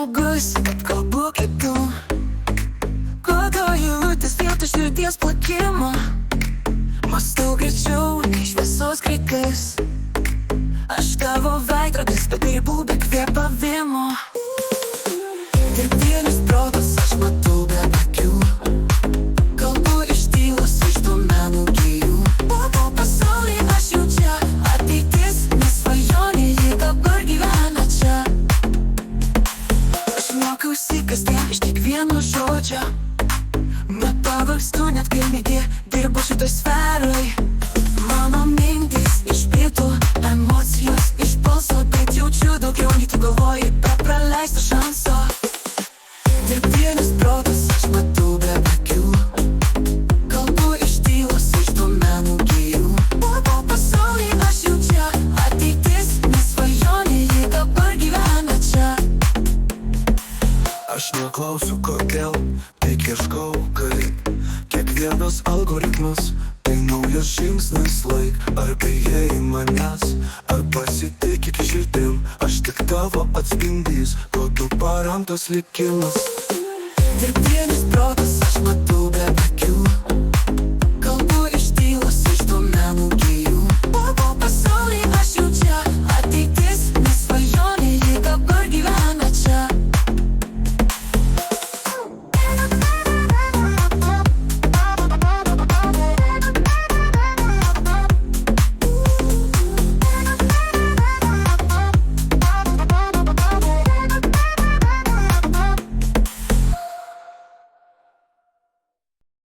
žmogus, kad kalbu kaip tu. Kodoju eilutes vietoj širdies plakimo. Mąstau greičiau, kai šviesos greitis. Aš tavo veidrodis, bet dirbau be kvėpavimo. Dirbtinis protas, aš matau be akių. Kalbu iš tylos, iš domenų gijų. Po pasaulį aš jau čia, ateitis nesvajonė, ji dabar gyvena čia. Aš mokausi kasdien iš kiekvieno žodžio. Nepavargstu net kai mėgė, dirbu šitoj sferoj. Mano mintys išplito, emocijos iš balso, bet jaučiu daugiau nei tu galvoji, be praleisto šanso. Dirbtinis protas, aš matau be akių. Kalbu iš tylos, iš domenų gijų. Po pasaulį aš jau čia, ateitis nesvajonė, ji dabar gyvena čia. Aš neklausiu kodėl, tik ieškau kaip. Kiekvienas algoritmas tai naujas žingsnis laik. Ar bijai manęs, ar pasitikėk širdim. Aš tik tavo atspindys, kodų paremtas likimas. Dirbtinis protas, aš matau be akių.